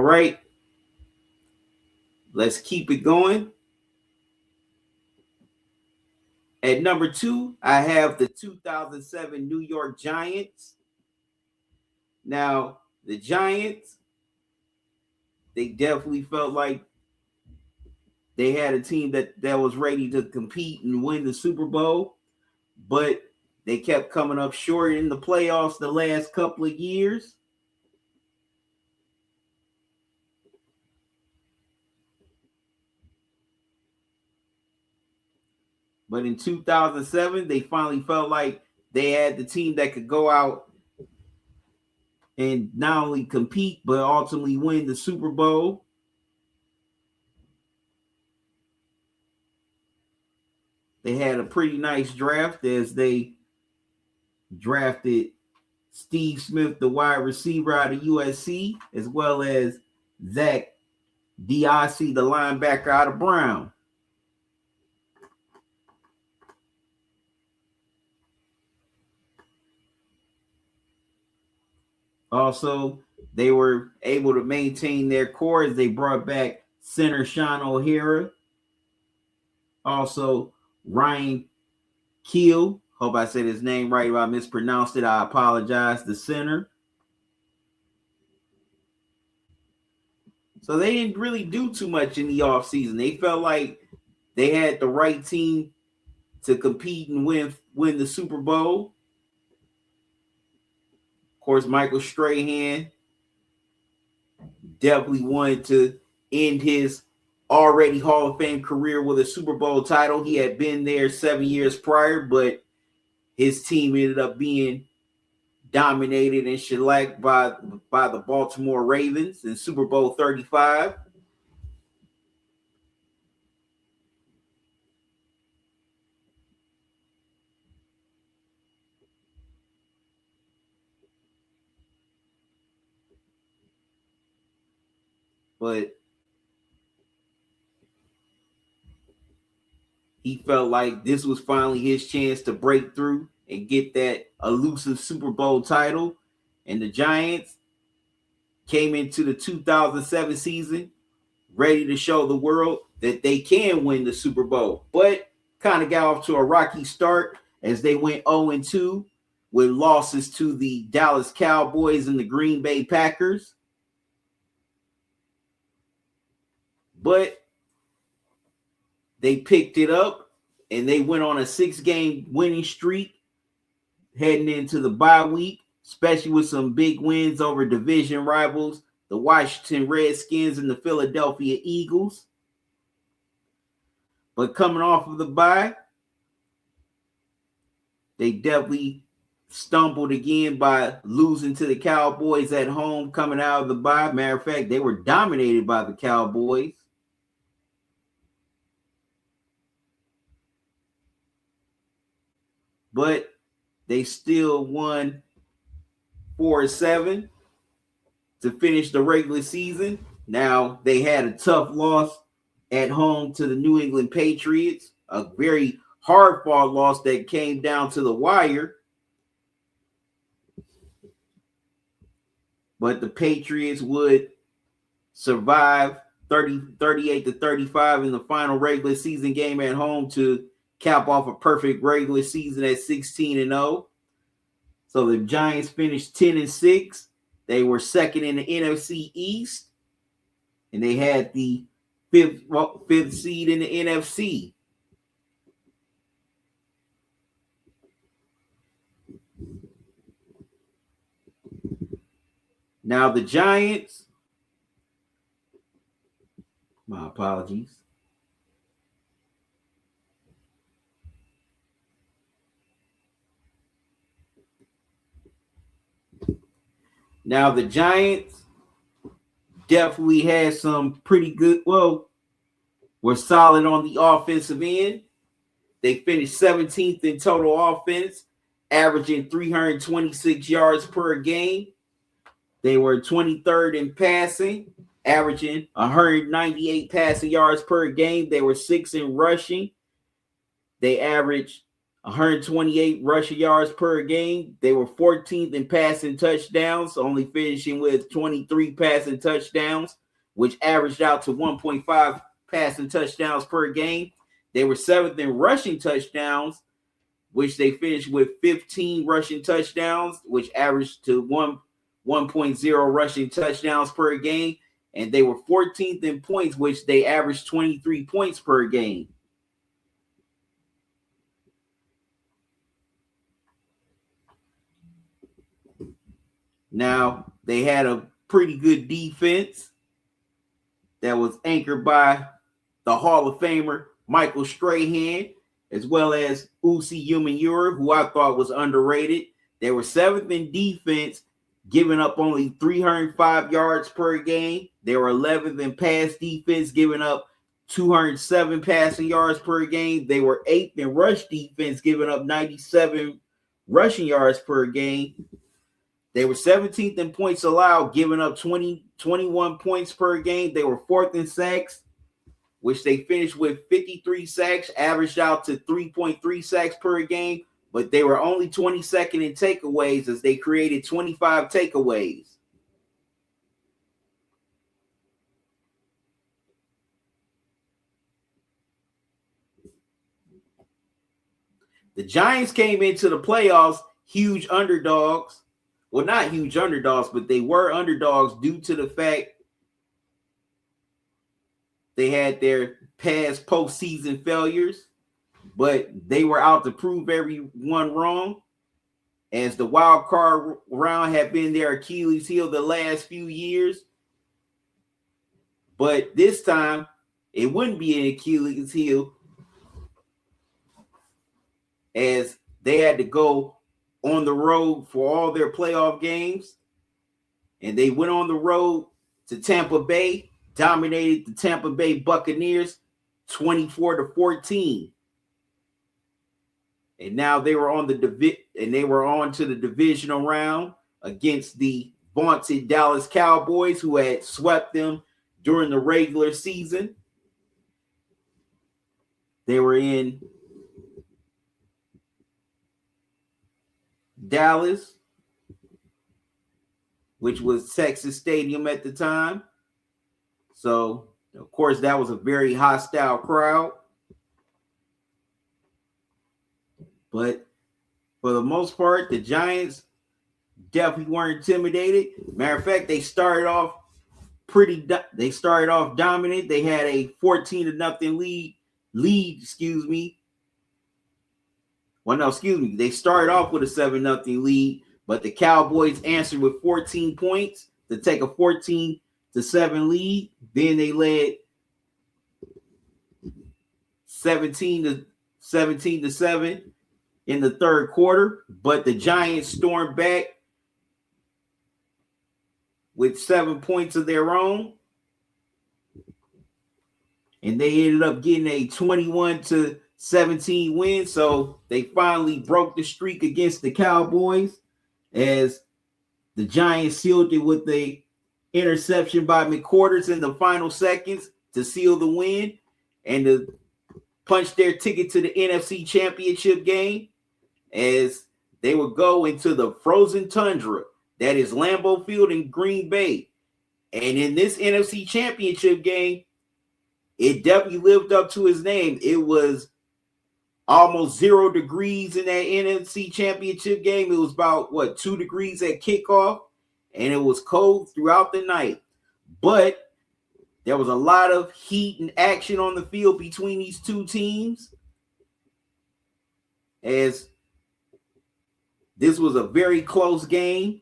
right. Let's keep it going. At number 2, I have the 2007 New York Giants. Now, the Giants, they definitely felt like they had a team that was ready to compete and win the Super Bowl, but they kept coming up short in the playoffs the last couple of years. But in 2007, they finally felt like they had the team that could go out and not only compete, but ultimately win the Super Bowl. They had a pretty nice draft as they drafted Steve Smith, the wide receiver out of USC, as well as Zach Diossi, the linebacker out of Brown. Also, they were able to maintain their core as they brought back center Sean O'Hara. Also, Ryan Keel. Hope I said his name right. If I mispronounced it, I apologize. The center. So they didn't really do too much in the offseason. They felt like they had the right team to compete and win the Super Bowl. Of course, Michael Strahan definitely wanted to end his already Hall of Fame career with a Super Bowl title. He had been there 7 years prior, but his team ended up being dominated and shellacked by the Baltimore Ravens in Super Bowl 35. But he felt like this was finally his chance to break through and get that elusive Super Bowl title. And the Giants came into the 2007 season ready to show the world that they can win the Super Bowl, but kind of got off to a rocky start as they went 0-2 with losses to the Dallas Cowboys and the Green Bay Packers. But they picked it up and they went on a 6-game winning streak heading into the bye week, especially with some big wins over division rivals, the Washington Redskins and the Philadelphia Eagles. But coming off of the bye, they definitely stumbled again by losing to the Cowboys at home coming out of the bye. Matter of fact, they were dominated by the Cowboys. But they still won 4-7 to finish the regular season. Now, they had a tough loss at home to the New England Patriots, a very hard-fought loss that came down to the wire. But the Patriots would survive 38-35 in the final regular season game at home to cap off a perfect regular season at 16-0. So the Giants finished 10-6. They were second in the NFC East, and they had the fifth seed in the NFC. Now the Giants, my apologies. Now the Giants definitely had some pretty good, were solid on the offensive end. They finished 17th in total offense, averaging 326 yards per game. They were 23rd in passing, averaging 198 passing yards per game. They were 6th in rushing. They averaged 128 rushing yards per game. They were 14th in passing touchdowns, only finishing with 23 passing touchdowns, which averaged out to 1.5 passing touchdowns per game. They were 7th in rushing touchdowns, which they finished with 15 rushing touchdowns, which averaged to 1.0 rushing touchdowns per game. And they were 14th in points, which they averaged 23 points per game. Now, they had a pretty good defense that was anchored by the Hall of Famer Michael Strahan, as well as Usi Umenyiora, who I thought was underrated. They were 7th in defense, giving up only 305 yards per game. They were 11th in pass defense, giving up 207 passing yards per game. They were 8th in rush defense, giving up 97 rushing yards per game. They were 17th in points allowed, giving up 21 points per game. They were 4th in sacks, which they finished with 53 sacks, averaged out to 3.3 sacks per game. But they were only 22nd in takeaways, as they created 25 takeaways. The Giants came into the playoffs huge underdogs. Well, not huge underdogs, but they were underdogs due to the fact they had their past postseason failures, but they were out to prove everyone wrong, as the wild card round had been their Achilles heel the last few years. But this time, it wouldn't be an Achilles heel, as they had to go on the road for all their playoff games. And they went on the road to Tampa Bay, dominated the Tampa Bay Buccaneers 24-14. And now they were on to the divisional round against the vaunted Dallas Cowboys, who had swept them during the regular season. They were in Dallas, which was Texas Stadium at the time. So, of course, that was a very hostile crowd. But for the most part, the Giants definitely weren't intimidated. Matter of fact, they started off dominant. They had a 14-0 lead. They started off with a 7-0 lead, but the Cowboys answered with 14 points to take a 14-7 lead. Then they led 17-7 in the third quarter, but the Giants stormed back with 7 points of their own, and they ended up getting a 21-17 win. So they finally broke the streak against the Cowboys, as the Giants sealed it with the interception by McQuarters in the final seconds to seal the win and to punch their ticket to the NFC Championship game, as they would go into the frozen tundra that is Lambeau Field in Green Bay. And in this NFC Championship game, it definitely lived up to its name. It was almost 0 degrees in that NFC Championship game. It was about, 2 degrees at kickoff, and it was cold throughout the night. But there was a lot of heat and action on the field between these two teams, as this was a very close game.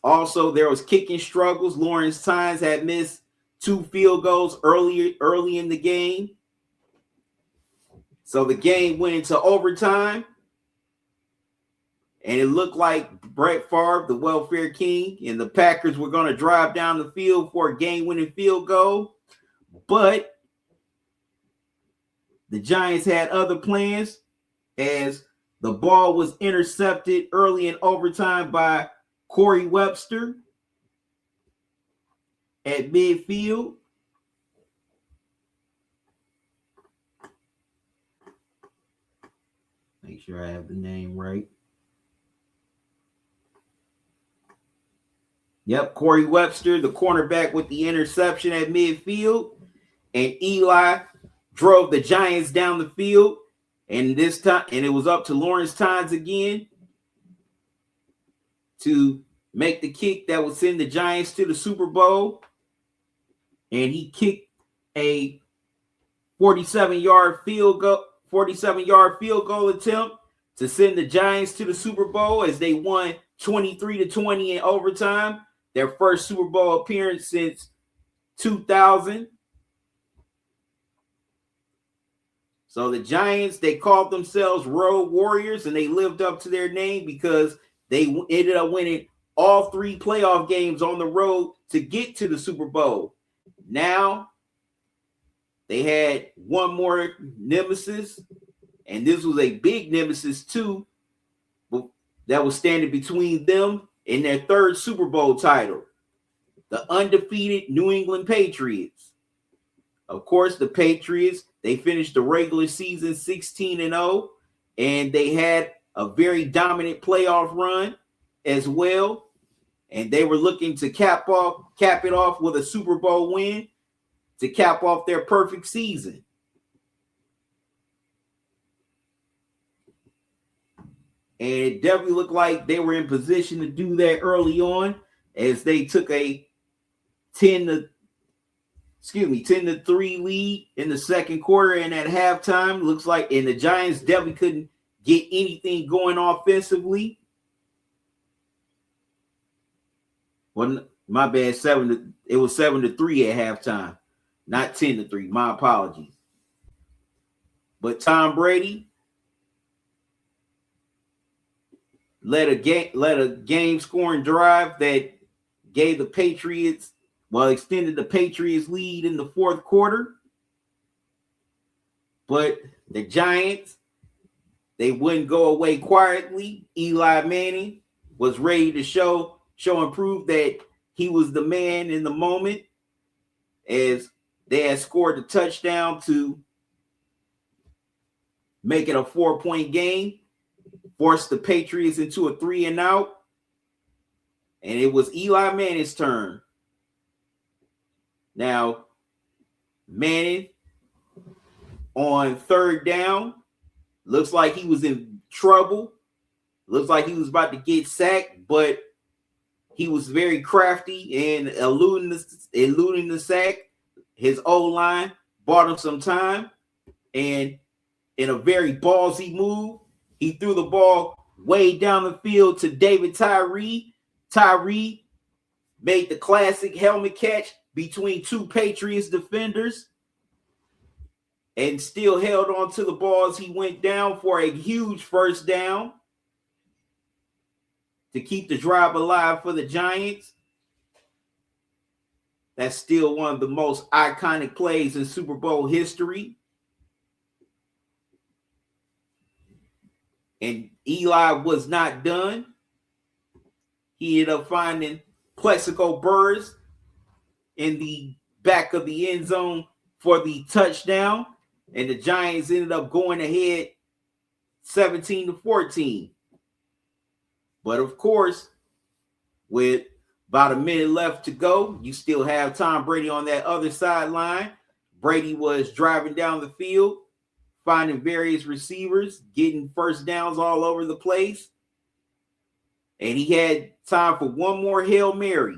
Also, there was kicking struggles. Lawrence Tynes had missed 2 field goals early in the game. So the game went into overtime, and it looked like Brett Favre, the welfare king, and the Packers were going to drive down the field for a game-winning field goal. But the Giants had other plans, as the ball was intercepted early in overtime by Corey Webster at midfield. Make sure I have the name right. Yep, Corey Webster, the cornerback with the interception at midfield. And Eli drove the Giants down the field. And this time, and it was up to Lawrence Tynes again to make the kick that would send the Giants to the Super Bowl. And he kicked a 47-yard field goal attempt to send the Giants to the Super Bowl as they won 23-20 in overtime, their first Super Bowl appearance since 2000. So the Giants, they called themselves Road Warriors, and they lived up to their name because they ended up winning all 3 playoff games on the road to get to the Super Bowl. Now, they had one more nemesis, and this was a big nemesis too, that was standing between them and their 3rd Super Bowl title, the undefeated New England Patriots. Of course, the Patriots, they finished the regular season 16-0, and they had a very dominant playoff run as well. And they were looking to cap it off with a Super Bowl win to cap off their perfect season. And it definitely looked like they were in position to do that early on as they took a 10-3 lead in the second quarter. And at halftime, looks like, and the Giants definitely couldn't get anything going offensively. Well, my bad, it was 7-3 at halftime, not 10-3. My apologies. But Tom Brady led a game scoring drive that gave the Patriots, extended the Patriots lead in the fourth quarter. But the Giants, they wouldn't go away quietly. Eli Manning was ready to show and prove that he was the man in the moment, as they had scored a touchdown to make it a 4-point game, forced the Patriots into a 3-and-out, and it was Eli Manning's turn. Now, Manning on 3rd down, looks like he was in trouble. Looks like he was about to get sacked, but he was very crafty in eluding the sack. His O-line bought him some time, and in a very ballsy move, he threw the ball way down the field to David Tyree. Tyree made the classic helmet catch between 2 Patriots defenders and still held on to the ball as he went down for a huge first down to keep the drive alive for the Giants. That's still one of the most iconic plays in Super Bowl history. And Eli was not done. He ended up finding Plexico Burress in the back of the end zone for the touchdown. And the Giants ended up going ahead 17-14. But of course, with about a minute left to go, you still have Tom Brady on that other sideline. Brady was driving down the field, finding various receivers, getting first downs all over the place. And he had time for one more Hail Mary.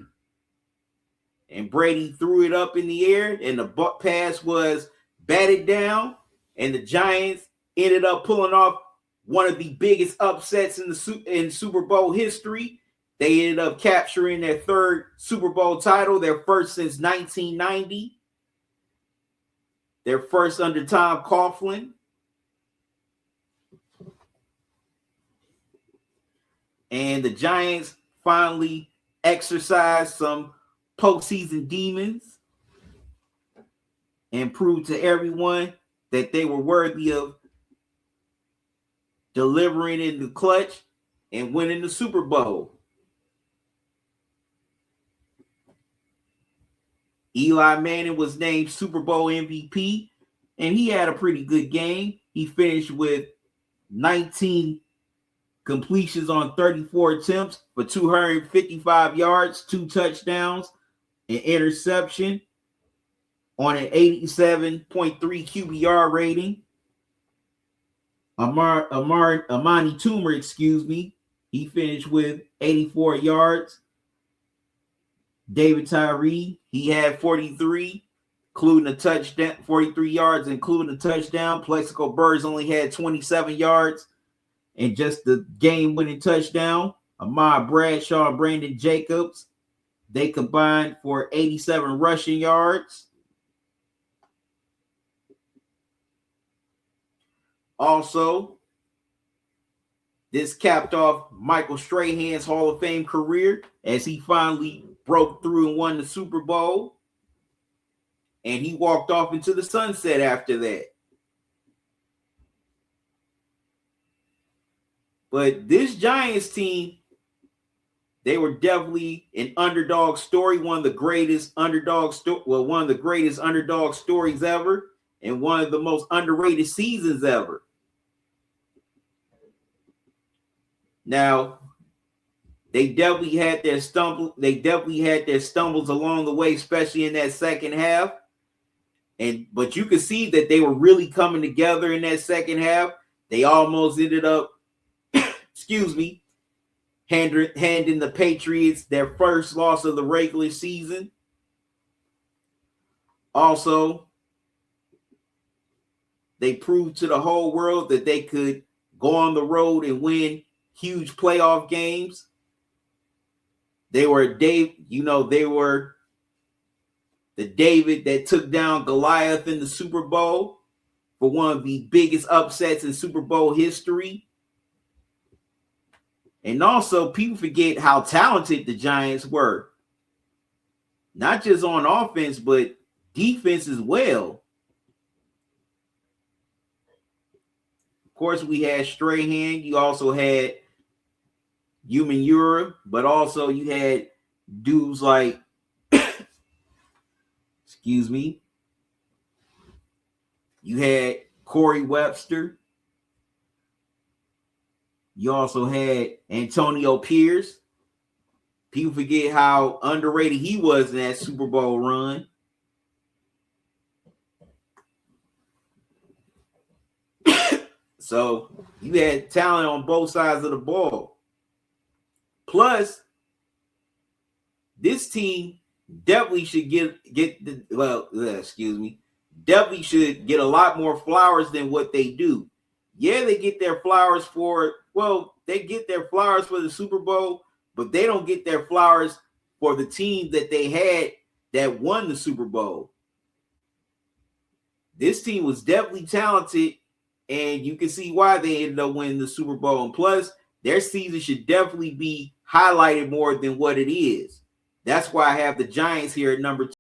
And Brady threw it up in the air, and the pass was batted down, and the Giants ended up pulling off one of the biggest upsets in Super Bowl history. They ended up capturing their 3rd Super Bowl title, their first since 1990, their first under Tom Coughlin. And the Giants finally exercised some postseason demons and proved to everyone that they were worthy of delivering in the clutch and winning the Super Bowl. Eli Manning was named Super Bowl MVP, and he had a pretty good game. He finished with 19 completions on 34 attempts for 255 yards, 2 touchdowns, an interception on an 87.3 QBR rating. Amani Toomer, he finished with 84 yards. David Tyree, he had 43, including a touchdown, 43 yards, including a touchdown. Plexico Burrs only had 27 yards and just the game-winning touchdown. Ahmad Bradshaw and Brandon Jacobs, they combined for 87 rushing yards. Also, this capped off Michael Strahan's Hall of Fame career as he finally broke through and won the Super Bowl. And he walked off into the sunset after that. But this Giants team, they were definitely an underdog story, one of the greatest underdog stories ever, and one of the most underrated seasons ever. Now, they definitely had their stumbles along the way, especially in that second half. But you could see that they were really coming together in that second half. They almost ended up, handing the Patriots their first loss of the regular season. Also, they proved to the whole world that they could go on the road and win huge playoff games. They were the David that took down Goliath in the Super Bowl for one of the biggest upsets in Super Bowl history. And also, people forget how talented the Giants were. Not just on offense, but defense as well. Of course, we had Strahan. You also had Umenyiora, but also you had dudes like, you had Corey Webster. You also had Antonio Pierce. People forget how underrated he was in that Super Bowl run. So you had talent on both sides of the ball. Plus, this team definitely should definitely should get a lot more flowers than what they do. Yeah, they get their flowers for the Super Bowl, but they don't get their flowers for the team that they had that won the Super Bowl. This team was definitely talented, and you can see why they ended up winning the Super Bowl. And plus, their season should definitely be highlighted more than what it is. That's why I have the Giants here at number 2.